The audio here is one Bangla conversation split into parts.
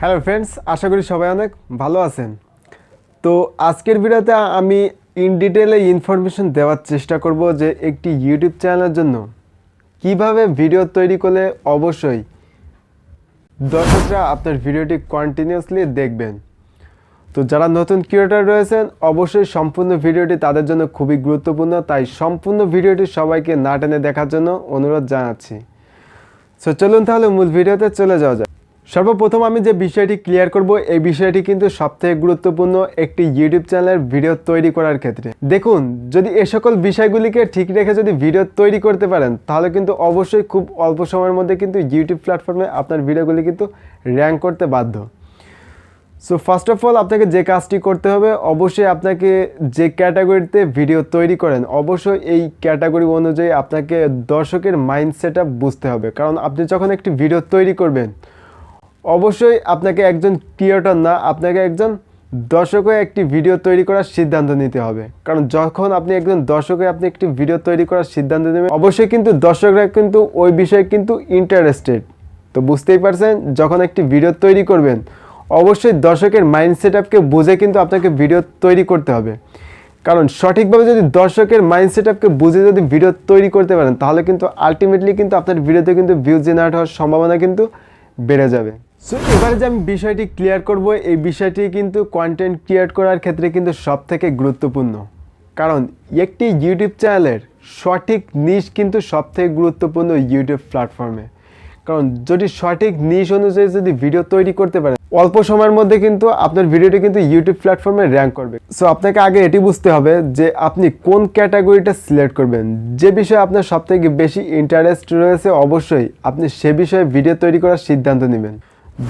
হ্যালো ফ্রেন্ডস, আশা করি সবাই অনেক ভালো আছেন। তো আজকের ভিডিওতে আমি ইন ডিটেলে ইনফরমেশন দেওয়ার চেষ্টা করব যে একটি ইউটিউব চ্যানেলের জন্য কিভাবে ভিডিও তৈরি করলে অবশ্যই দর্শকরা আপনার ভিডিওটি কন্টিনিউয়াসলি দেখবেন। তো যারা নতুন ক্রিয়েটর রয়েছেন অবশ্যই সম্পূর্ণ ভিডিওটি তাদের জন্য খুবই গুরুত্বপূর্ণ, তাই সম্পূর্ণ ভিডিওটি সবাইকে না টেনে দেখার জন্য অনুরোধ জানাচ্ছি। সো চলুন তাহলে মূল ভিডিওতে চলে যাওয়া যায়। সর্বপ্রথম আমি যে বিষয়টি ক্লিয়ার করব, এই বিষয়টি কিন্তু সবথেকে গুরুত্বপূর্ণ একটি ইউটিউব চ্যানেলের ভিডিও তৈরি করার ক্ষেত্রে। দেখুন, যদি এ সকল বিষয়গুলিকে ঠিক রেখে যদি ভিডিও তৈরি করতে পারেন তাহলে কিন্তু অবশ্যই খুব অল্প সময়ের মধ্যে কিন্তু ইউটিউব প্ল্যাটফর্মে আপনার ভিডিওগুলি কিন্তু র্যাঙ্ক করতে বাধ্য। সো ফার্স্ট অফ অল আপনাকে যে কাজটি করতে হবে, অবশ্যই আপনাকে যে ক্যাটাগরিতে ভিডিও তৈরি করেন অবশ্যই এই ক্যাটাগরি অনুযায়ী আপনাকে দর্শকের মাইন্ডসেট বুঝতে হবে। কারণ আপনি যখন একটি ভিডিও তৈরি করবেন অবশ্যই আপনাকে একজন ক্রিয়েটর না, আপনাকে একজন দর্শক হয়ে একটি ভিডিও তৈরি করার সিদ্ধান্ত নিতে হবে। কারণ যখন আপনি একজন দর্শক হয়ে আপনি একটি ভিডিও তৈরি করার সিদ্ধান্ত নেবেন অবশ্যই কিন্তু দর্শকরা কিন্তু ওই বিষয়ে কিন্তু ইন্টারেস্টেড। তো বুঝতেই পারছেন, যখন একটি ভিডিও তৈরি করবেন অবশ্যই দর্শকের মাইন্ডসেট আপকে বুঝে কিন্তু আপনাকে ভিডিও তৈরি করতে হবে। কারণ সঠিকভাবে যদি দর্শকের মাইন্ডসেট আপকে বুঝে যদি ভিডিও তৈরি করতে পারেন তাহলে কিন্তু আলটিমেটলি কিন্তু আপনার ভিডিওতে কিন্তু ভিউজ জেনারেট হওয়ার সম্ভাবনা কিন্তু বেড়ে যাবে। সো এবারে যে আমি বিষয়টি ক্লিয়ার করব, এই বিষয়টি কিন্তু কন্টেন্ট ক্রিয়েট করার ক্ষেত্রে কিন্তু সবথেকে গুরুত্বপূর্ণ। কারণ একটি ইউটিউব চ্যানেলের সঠিক নিশ কিন্তু সবথেকে গুরুত্বপূর্ণ ইউটিউব প্ল্যাটফর্মে। কারণ যদি সঠিক নিশ অনুযায়ী যদি ভিডিও তৈরি করতে পারেন অল্প সময়ের মধ্যে কিন্তু আপনার ভিডিওটি কিন্তু ইউটিউব প্ল্যাটফর্মে র্যাঙ্ক করবে। সো আপনাকে আগে এটি বুঝতে হবে যে আপনি কোন ক্যাটাগরিটা সিলেক্ট করবেন, যে বিষয়ে আপনার সবথেকে বেশি ইন্টারেস্ট রয়েছে অবশ্যই আপনি সে বিষয়ে ভিডিও তৈরি করার সিদ্ধান্ত নেবেন।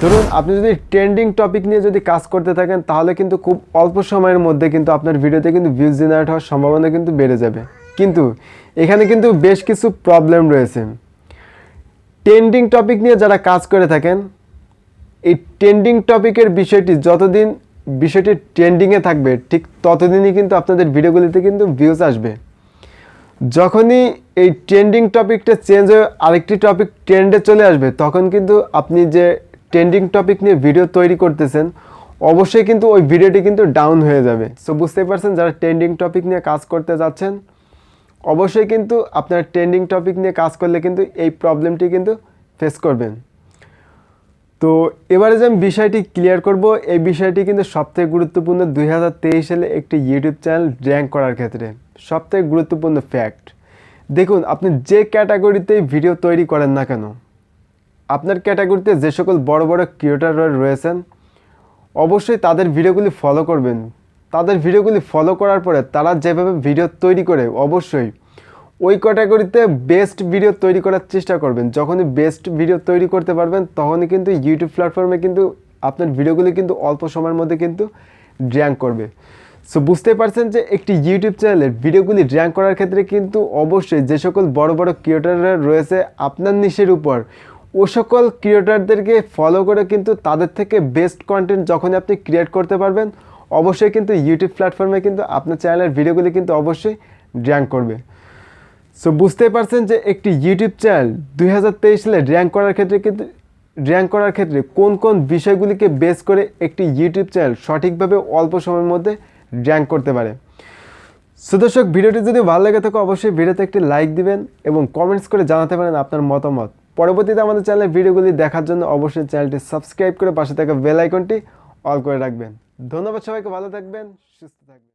ধরুন আপনি যদি ট্রেন্ডিং টপিক নিয়ে যদি কাজ করতে থাকেন তাহলে কিন্তু খুব অল্প সময়ের মধ্যে কিন্তু আপনার ভিডিওতে কিন্তু ভিউজ জেনারেট হওয়ার সম্ভাবনা কিন্তু বেড়ে যাবে। কিন্তু এখানে কিন্তু বেশ কিছু প্রবলেম রয়েছে। ট্রেন্ডিং টপিক নিয়ে যারা কাজ করে থাকেন এই ট্রেন্ডিং টপিকের বিষয়টি যতদিন বিষয়টি ট্রেন্ডিংয়ে থাকবে ঠিক ততদিনই কিন্তু আপনাদের ভিডিওগুলিতে কিন্তু ভিউজ আসবে। যখনই এই ট্রেন্ডিং টপিকটা চেঞ্জ হয়ে আরেকটি টপিক ট্রেন্ডে চলে আসবে তখন কিন্তু আপনি যে ট্রেন্ডিং টপিক নিয়ে ভিডিও তৈরি করতেছেন অবশ্যই কিন্তু ওই ভিডিওটি কিন্তু ডাউন হয়ে যাবে। সো বুঝতেই পারছেন, যারা ট্রেন্ডিং টপিক নিয়ে কাজ করতে যাচ্ছেন অবশ্যই কিন্তু আপনার ট্রেন্ডিং টপিক নিয়ে কাজ করলে কিন্তু এই প্রবলেমটি কিন্তু ফেস করবেন। তো এবারে যে আমি বিষয়টি ক্লিয়ার করব, এই বিষয়টি কিন্তু সবথেকে গুরুত্বপূর্ণ 2023 সালে একটি ইউটিউব চ্যানেল র্যাঙ্ক করার ক্ষেত্রে সবথেকে গুরুত্বপূর্ণ ফ্যাক্ট। দেখুন, আপনি যে ক্যাটাগরিতেই ভিডিও তৈরি করেন না কেন আপনার ক্যাটাগরিতে যে সকল বড় বড় ক্রিয়েটররা রয়েছেন অবশ্যই তাদের ভিডিওগুলি ফলো করবেন। তাদের ভিডিওগুলি ফলো করার পরে তারা যেভাবে ভিডিও তৈরি করে অবশ্যই ওই ক্যাটাগরিতে বেস্ট ভিডিও তৈরি করার চেষ্টা করবেন। যখনই বেস্ট ভিডিও তৈরি করতে পারবেন তখনই কিন্তু ইউটিউব প্ল্যাটফর্মে কিন্তু আপনার ভিডিওগুলি কিন্তু অল্প সময়ের মধ্যে কিন্তু র্যাঙ্ক করবে। সো বুঝতে পারছেন যে একটি ইউটিউব চ্যানেলের ভিডিওগুলি র্যাঙ্ক করার ক্ষেত্রে কিন্তু অবশ্যই যে সকল বড় বড় ক্রিয়েটররা রয়েছে আপনার নিশের উপর ও সকল ক্রিয়েটরদেরকে ফলো করে কিন্তু তাদের থেকে বেস্ট কন্টেন্ট যখনই আপনি ক্রিয়েট করতে পারবেন অবশ্যই কিন্তু ইউটিউব প্ল্যাটফর্মে কিন্তু আপনার চ্যানেলের ভিডিওগুলি কিন্তু অবশ্যই র্যাঙ্ক করবে। সো বুঝতেই পারছেন যে একটি ইউটিউব চ্যানেল 2023 সালে র্যাঙ্ক করার ক্ষেত্রে কোন কোন বিষয়গুলিকে বেস করে একটি ইউটিউব চ্যানেল সঠিকভাবে অল্প সময়ের মধ্যে র্যাঙ্ক করতে পারে। সো দর্শক, ভিডিওটি যদি ভালো লাগে থাকে অবশ্যই ভিডিওতে একটি লাইক দিবেন এবং কমেন্টস করে জানাতে পারেন আপনার মতামত। পরবর্তীতে আমাদের চ্যানেলের ভিডিওগুলি দেখার জন্য অবশ্যই চ্যানেলটি সাবস্ক্রাইব করে পাশে থাকা বেল আইকনটি অল করে রাখবেন। ধন্যবাদ, সবাইকে ভালো থাকবেন, সুস্থ থাকবেন।